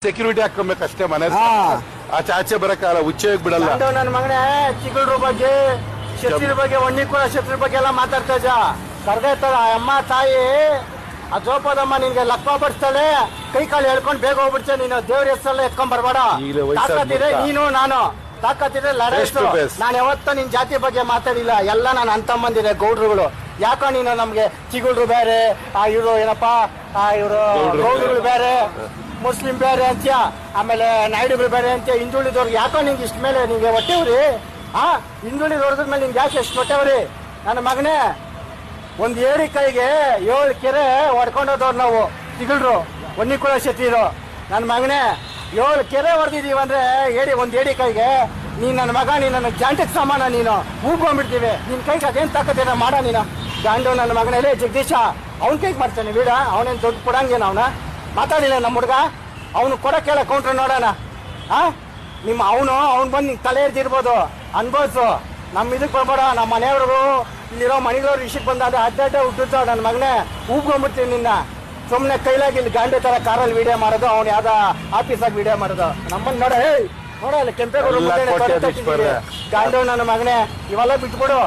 Security ಹಾಕೊಬೇಕಷ್ಟೇ ಮನೆ ಆಚೆ ಆಚೆ ಬರಕ್ಕಾಗಲ್ಲ ಹುಚ್ಚೆಗೆ ಬಿಡಲ್ಲ. ನನ್ನ ಮಗನೇ ಚಿಗುಳ್ರ ಬಗ್ಗೆ ಶತ್ರುರ ಬಗ್ಗೆ ಒಣ್ಣಿಕುಳ ಶತ್ರುರ ಬಗ್ಗೆ ಎಲ್ಲ ಮಾತಾಡ್ತಾ ಇದ್ದ ಕರ್ಗೈತದ ಅಮ್ಮ ತಾಯಿ ಆ ಜೋಪಾದಮ್ಮ ನಿನ್ಗೆ ಲಕ್ಕ ಬಡಿಸ್ತಾಳೆ ಕೈ ಕಾಲು ಹೇಳ್ಕೊಂಡು ಬೇಗ ಹೋಗ್ಬಿಡ್ತೇನೆ ನೀನು ದೇವ್ರ ಹೆಸರಲ್ಲ ಎತ್ಕೊಂಡ್ ಬರ್ಬೇಡ. ತಾಕತ್ತಿದ್ರೆ ನೀನು ನಾನು ತಾಕತ್ತಿದ್ರೆ ಲಡಾಯಿಸು. ನಾನು ಯಾವತ್ತೂ ನಿನ್ ಜಾತಿ ಬಗ್ಗೆ ಮಾತಾಡಿಲ್ಲ. ಎಲ್ಲ ನಾನು ಅಂತಮ್ಮಂದಿದೆ ಗೌಡ್ರುಗಳು. ಯಾಕೋ ನೀನು ನಮ್ಗೆ ಚಿಗುಳ್ರು ಬೇರೆ ಇವರು ಏನಪ್ಪಾ ಇವರು ಗೌಡ್ರುಗಳು ಬೇರೆ ಮುಸ್ಲಿಂ ಬೇರೆ ಅಂತ್ಯ ಆಮೇಲೆ ನಾಯ್ಡುಗಳು ಬೇರೆ ಅಂತ್ಯ ಹಿಂದುಳಿದವ್ರಿಗೆ ಯಾಕೋ ನಿಂಗೆ ಇಷ್ಟ ಮೇಲೆ ನಿಂಗೆ ಹೊಟ್ಟೆವ್ರಿ ಹಿಂದುಳಿದವ್ರದ ಮೇಲೆ ನಿಂಗೆ ಯಾಕೆ ಎಷ್ಟು ಹೊಟ್ಟೆವ್ರಿ ನನ್ನ ಮಗನೇ. ಒಂದು ಏಡಿ ಕೈಗೆ 7 ಕೆರೆ ಹೊಡ್ಕೊಂಡೋದವ್ರು ನಾವು ತಿಗಳ್ರು ಒನ್ನಿಕುಳ ಶೆಟ್ಟಿರು. ನನ್ನ ಮಗನೇ 7 ಕೆರೆ ಹೊಡೆದಿದ್ದೀವಿ ಅಂದ್ರೆ ಒಂದು ಏಡಿ ಕೈಗೆ ನೀನು ನನ್ನ ಮಗ ನೀನು ನನ್ನ ಜಾಂಟಕ್ಕೆ ಸಮಾನ. ನೀನು ಹೂಗ್ಕೊಂಡ್ಬಿಡ್ತೀವಿ ನಿನ್ನ ಕೈಗೆ ಅದೇನು ತಾಕತ್ತೇನ ಮಾಡ ನೀನು ಗಾಂಡು ನನ್ನ ಮಗನೇ ಜಗದೀಶ ಅವ್ನ ಕೈಗೆ ಮಾಡ್ತಾನೆ ಬಿಡ. ಅವನೇನು ದೊಡ್ಡ ಕೊಡಂಗೇನು ಅವನ ಮಾತಾಡಿಲ್ಲ ನಮ್ಮ ಹುಡುಗ ಅವನು ಕೊಡಕ್ಕೆಲ್ಲ ಕೌಂಟ್ರ್ ನೋಡೋಣ. ನಿಮ್ಮ ಅವನು ಬಂದು ನಿಂಗೆ ತಲೆ ಎರ್ದಿರ್ಬೋದು ಅನ್ಬೋಸು. ನಮ್ಮ ಇದಕ್ಕೆ ಬರ್ಬೇಡ. ನಮ್ಮ ಮನೆಯವ್ರಿಗೂ ಇಲ್ಲಿರೋ ಮನೆಯವ್ರ ವಿಷಯಕ್ಕೆ ಬಂದಾಗ ಅಡ್ಡಾಟ ಹುಟ್ಟುತ್ತಾವ ನನ್ನ ಮಗನೇ ಹೂಗ್ಕೊಂಡ್ಬಿಡ್ತೀನಿ ನಿನ್ನ. ಸುಮ್ಮನೆ ಕೈಲಾಗಿ ಇಲ್ಲಿ ಗಾಂಡಿ ಥರ ಕಾರಲ್ಲಿ ವಿಡಿಯೋ ಮಾಡೋದು ಅವ್ನು ಯಾವ್ದೋ ಆಫೀಸಾಗಿ ವಿಡಿಯೋ ಮಾಡೋದು ನಮ್ಮನ್ನು ನೋಡ ನೋಡಲ್ಲ ಕೆಂಪೇಗೌಡ ಗಾಂಡು ನನ್ನ ಮಗನೇ ಇವೆಲ್ಲ ಬಿಟ್ಬಿಡು.